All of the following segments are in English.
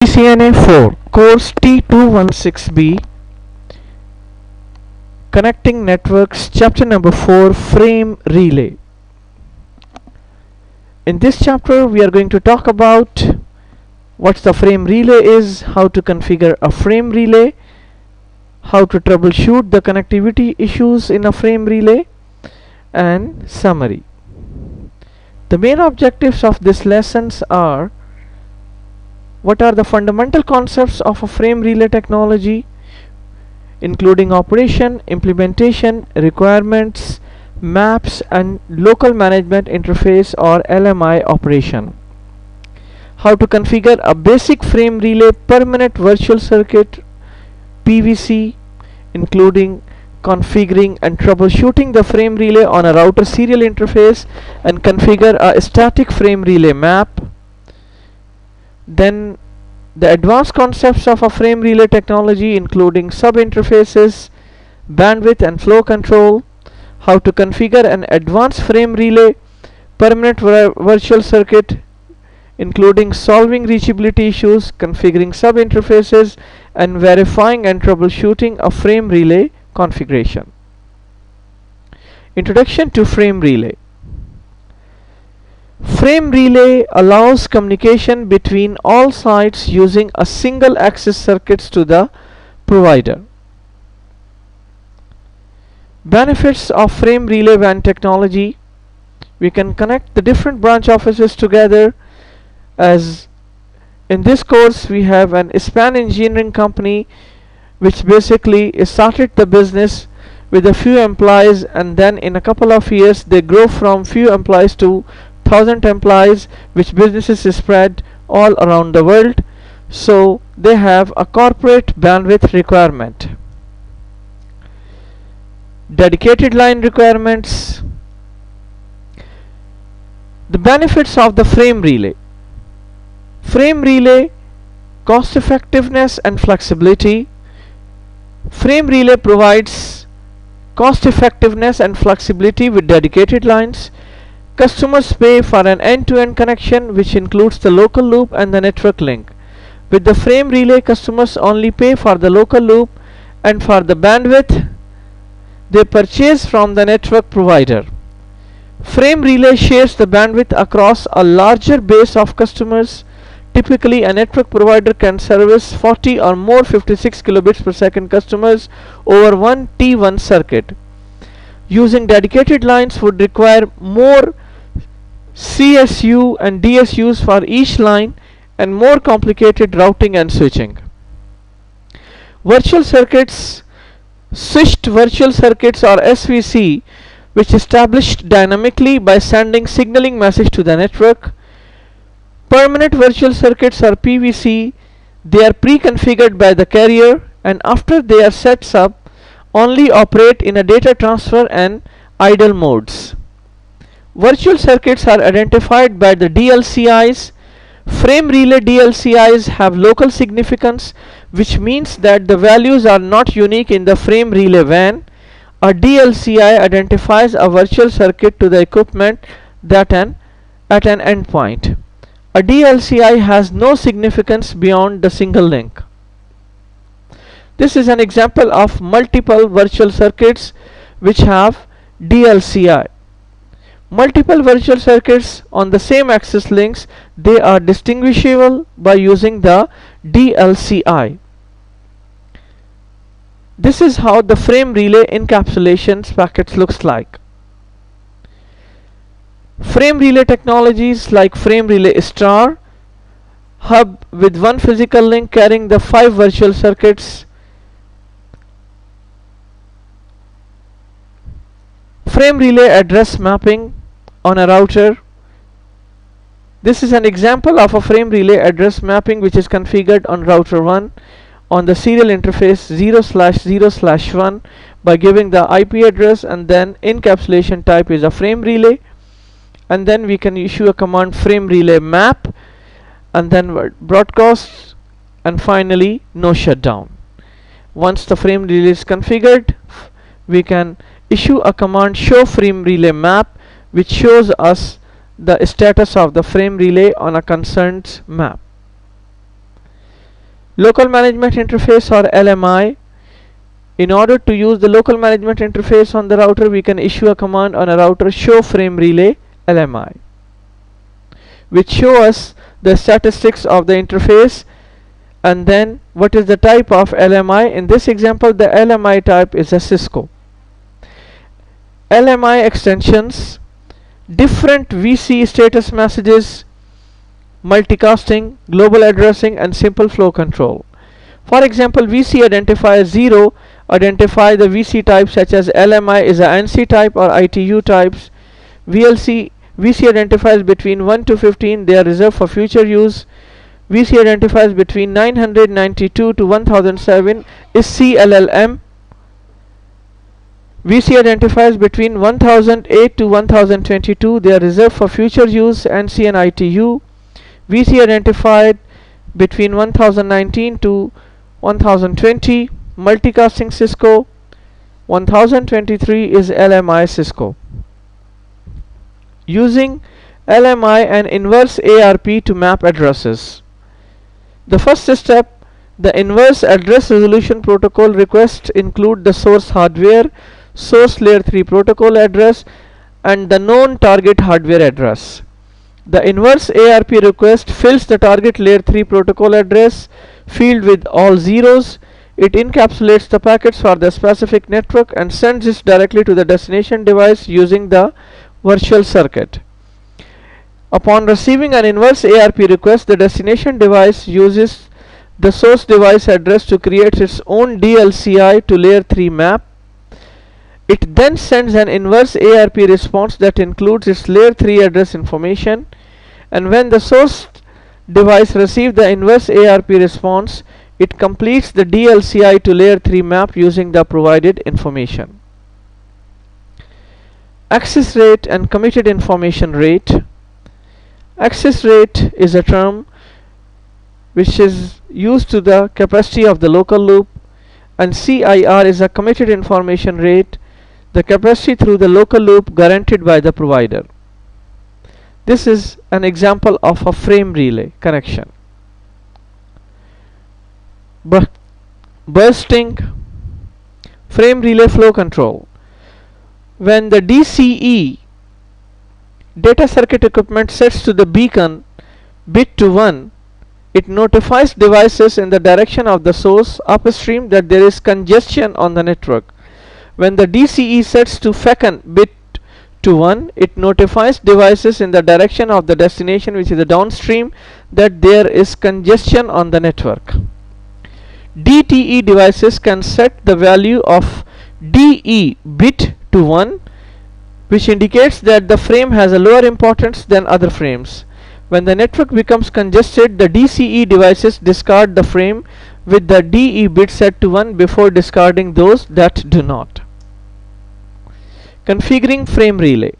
CCNA 4 Course T216B Connecting Networks Chapter number 4 Frame Relay. In this chapter we are going to talk about what the frame relay is, how to configure a frame relay, how to troubleshoot the connectivity issues in a frame relay, and summary. The main objectives of these lessons are: what are the fundamental concepts of a frame relay technology, including operation, implementation, requirements, maps, and local management interface or LMI operation. How to configure a basic frame relay permanent virtual circuit PVC, including configuring and troubleshooting the frame relay on a router serial interface, and configure a static frame relay map. Then the advanced concepts of a frame relay technology, including sub-interfaces, bandwidth and flow control. How to configure an advanced frame relay permanent virtual circuit, including solving reachability issues, configuring sub-interfaces, and verifying and troubleshooting a frame relay configuration. Introduction to frame relay. Frame relay allows communication between all sites using a single access circuits to the provider. Benefits of frame relay WAN technology: we can connect the different branch offices together. As in this course we have an span engineering company which basically started the business with a few employees, and then in a couple of years they grow from few employees to 1000 employees, which businesses spread all around the world, so they have a corporate bandwidth requirement. Dedicated line requirements. The benefits of the frame relay. Frame relay cost effectiveness and flexibility. Frame relay provides cost effectiveness and flexibility with dedicated lines. Customers pay for an end-to-end connection which includes the local loop and the network link. With the frame relay, customers only pay for the local loop, and for the bandwidth they purchase from the network provider. Frame relay shares the bandwidth across a larger base of customers. Typically a network provider can service 40 or more 56 kilobits per second customers over one T1 circuit. Using dedicated lines would require more CSU and DSUs for each line and more complicated routing and switching. Virtual circuits. Switched virtual circuits or SVC, which established dynamically by sending signaling message to the network. Permanent virtual circuits or PVC, they are pre-configured by the carrier, and after they are set up only operate in a data transfer and idle modes. Virtual circuits are identified by the DLCIs. Frame relay DLCIs have local significance, which means that the values are not unique in the frame relay WAN. A DLCI identifies a virtual circuit to the equipment at an endpoint. A DLCI has no significance beyond the single link. This is an example of multiple virtual circuits which have DLCI. Multiple virtual circuits on the same access links, they are distinguishable by using the DLCI. This is how the frame relay encapsulation packets looks like. Frame relay technologies like frame relay star, hub with one physical link carrying the 5 virtual circuits. Frame relay address mapping on a router. This is an example of a frame relay address mapping which is configured on router 1 on the serial interface 0/0/1 by giving the IP address, and then encapsulation type is a frame relay, and then we can issue a command frame relay map, and then broadcast, and finally no shutdown. Once the frame relay is configured, we can issue a command show frame relay map, which shows us the status of the frame relay on a concerned map. Local management interface or LMI. In order to use the local management interface on the router, we can issue a command on a router, show frame relay LMI, which show us the statistics of the interface and then what is the type of LMI. In this example, the LMI type is a Cisco. LMI extensions, different VC status messages, multicasting, global addressing, and simple flow control. For example, VC identifier 0 identify the VC types such as LMI is a ANSI type or ITU types. VC identifiers between 1 to 15, they are reserved for future use. VC identifiers between 992 to 1007 is CLLM. VC identifiers between 1008 to 1022, they are reserved for future use, ANSI and ITU. VC identified between 1019 to 1020, multicasting Cisco. 1023 is LMI Cisco. Using LMI and inverse ARP to map addresses. The first step, the inverse address resolution protocol requests include the source hardware, source layer 3 protocol address, and the known target hardware address. The inverse ARP request fills the target layer 3 protocol address field with all zeros. It encapsulates the packets for the specific network and sends it directly to the destination device using the virtual circuit. Upon receiving an inverse ARP request, the destination device uses the source device address to create its own DLCI to layer 3 map. It then sends an inverse ARP response that includes its layer 3 address information, and when the source device receives the inverse ARP response, it completes the DLCI to layer 3 map using the provided information. Access rate and committed information rate. Access rate is a term which is used to the capacity of the local loop, and CIR is a committed information rate, the capacity through the local loop guaranteed by the provider. This is an example of a frame relay connection. Bursting frame relay flow control. When the DCE data circuit equipment sets to the beacon bit to 1, it notifies devices in the direction of the source upstream that there is congestion on the network. When the DCE sets to FECN bit to 1, it notifies devices in the direction of the destination, which is the downstream, that there is congestion on the network. DTE devices can set the value of DE bit to 1, which indicates that the frame has a lower importance than other frames. When the network becomes congested, the DCE devices discard the frame with the DE bit set to 1 before discarding those that do not. Configuring frame relay.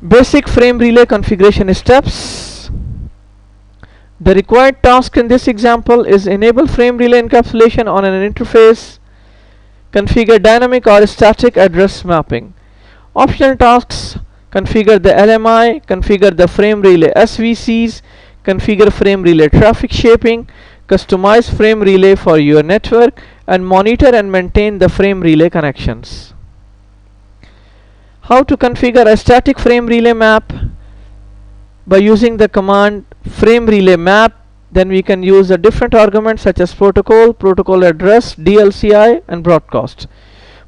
Basic frame relay configuration steps. The required task in this example is enable frame relay encapsulation on an interface, configure dynamic or static address mapping. Optional tasks: configure the LMI, configure the frame relay SVCs, configure frame relay traffic shaping, customize frame relay for your network, and monitor and maintain the frame relay connections. How to configure a static frame relay map? By using the command frame relay map, then we can use a different arguments such as protocol, protocol address, DLCI, and broadcast.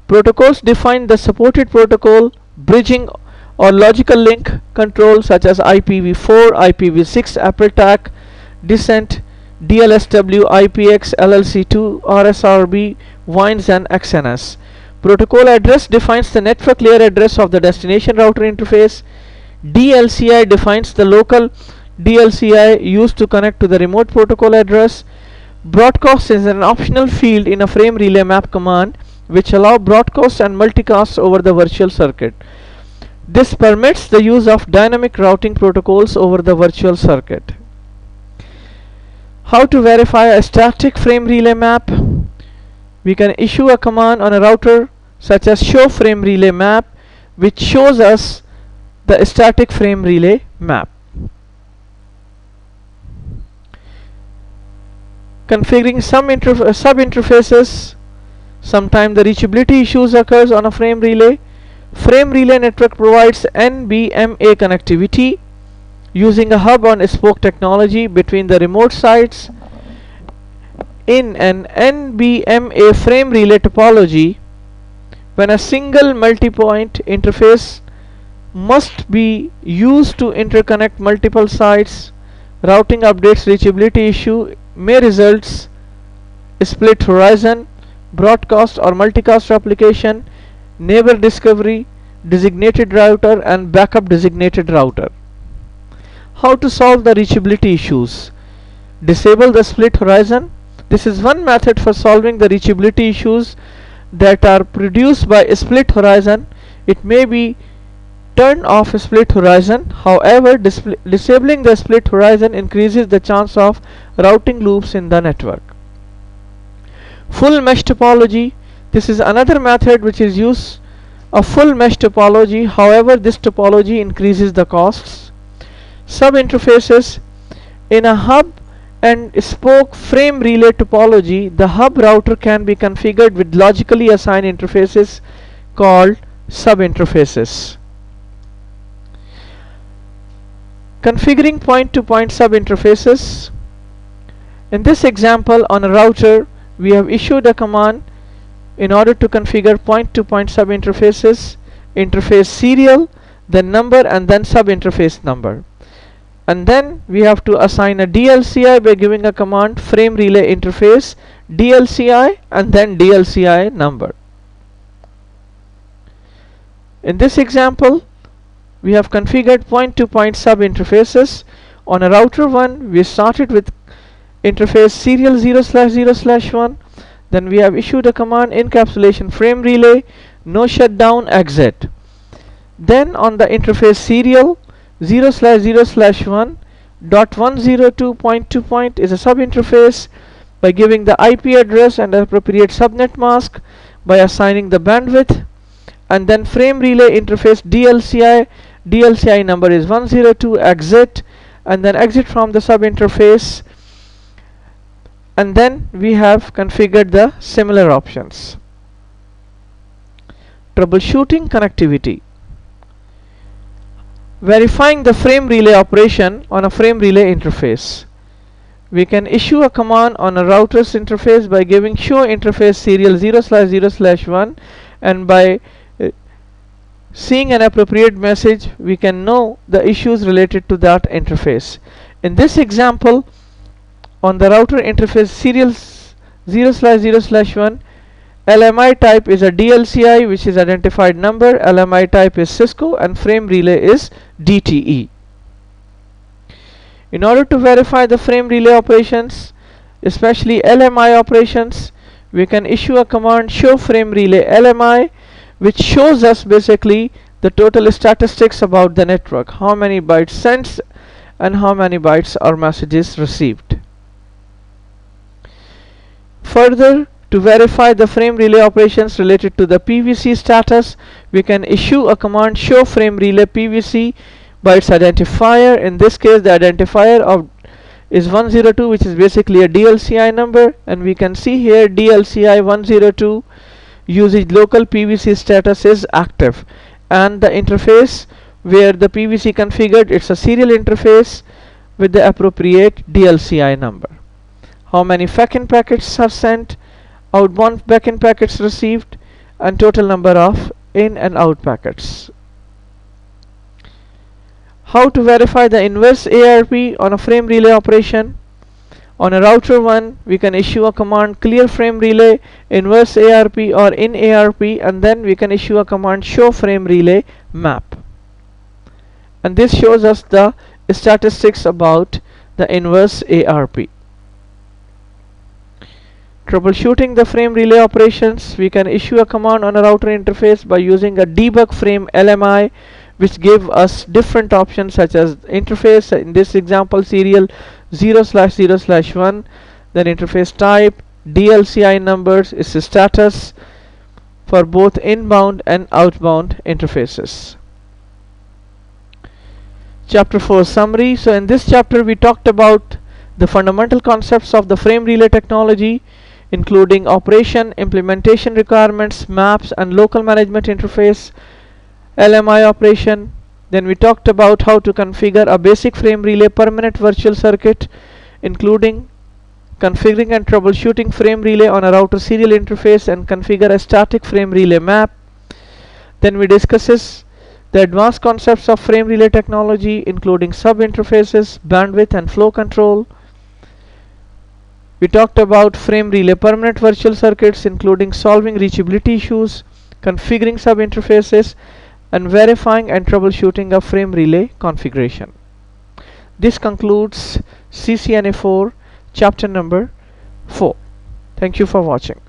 Protocols define the supported protocol, bridging or logical link control such as IPv4, IPv6, AppleTAC, Descent, DLSW, IPX, LLC2, RSRB, WINES, and XNS. Protocol address defines the network layer address of the destination router interface. DLCI defines the local DLCI used to connect to the remote protocol address. Broadcast is an optional field in a frame relay map command which allow broadcast and multicast over the virtual circuit. This permits the use of dynamic routing protocols over the virtual circuit. How to verify a static frame relay map? We can issue a command on a router such as show frame relay map, which shows us the static frame relay map. Configuring some sub-interfaces. Sometimes the reachability issues occurs on a frame relay. Frame relay network provides NBMA connectivity using a hub and spoke technology between the remote sites. In an NBMA frame relay topology, when a single multi-point interface must be used to interconnect multiple sites, routing updates reachability issue may result split horizon, broadcast or multicast replication, neighbor discovery, designated router and backup designated router. How to solve the reachability issues? Disable the split horizon. This is one method for solving the reachability issues that are produced by a split horizon. It may be turn off a split horizon. However, disabling the split horizon increases the chance of routing loops in the network. Full mesh topology. This is another method which is used a full mesh topology. However, this topology increases the costs. Sub-interfaces. In a hub and spoke frame relay topology, the hub router can be configured with logically assigned interfaces called sub-interfaces. Configuring point-to-point sub-interfaces. In this example, on a router, we have issued a command in order to configure point-to-point sub-interfaces, interface serial, then number, and then sub-interface number. And then we have to assign a DLCI by giving a command frame relay interface DLCI and then DLCI number. In this example, we have configured point-to-point sub-interfaces. On a router 1, we started with interface serial 0/0/1. Then we have issued a command encapsulation frame relay no shutdown exit. Then on the interface serial 0/0/1 .102 point-to-point is a sub-interface by giving the IP address and appropriate subnet mask by assigning the bandwidth, and then frame relay interface DLCI number is 102 exit, and then exit from the sub-interface, and then we have configured the similar options. Troubleshooting connectivity. Verifying the frame relay operation on a frame relay interface. We can issue a command on a router's interface by giving show interface serial 0/0/1, and by seeing an appropriate message, we can know the issues related to that interface. In this example, on the router interface serial 0/0/1, LMI type is a DLCI, which is identified number, LMI type is Cisco, and frame relay is DTE. In order to verify the frame relay operations, especially LMI operations, we can issue a command show frame relay LMI, which shows us basically the total statistics about the network, how many bytes sent and how many bytes or messages received. Further, to verify the frame relay operations related to the PVC status, we can issue a command show frame relay PVC by its identifier. In this case, the identifier is 102, which is basically a DLCI number, and we can see here DLCI 102 usage local PVC status is active, and the interface where the PVC configured, it's a serial interface with the appropriate DLCI number. How many FACN packets are sent, outbound backend packets received, and total number of in and out packets. How to verify the inverse ARP on a frame relay operation. On a router 1, we can issue a command clear frame relay inverse ARP or in ARP, and then we can issue a command show frame relay map, and this shows us the statistics about the inverse ARP. Troubleshooting the frame relay operations, we can issue a command on a router interface by using a debug frame LMI, which give us different options such as interface, in this example serial 0/0/1, then interface type, DLCI numbers is the status for both inbound and outbound interfaces. Chapter 4 summary. So in this chapter we talked about the fundamental concepts of the frame relay technology, including operation, implementation requirements, maps, and local management interface, LMI operation. Then we talked about how to configure a basic frame relay permanent virtual circuit, including configuring and troubleshooting frame relay on a router serial interface and configure a static frame relay map. Then we discusses the advanced concepts of frame relay technology, including sub-interfaces, bandwidth, and flow control. We talked about frame relay permanent virtual circuits, including solving reachability issues, configuring sub-interfaces, and verifying and troubleshooting a frame relay configuration. This concludes CCNA 4 chapter number 4. Thank you for watching.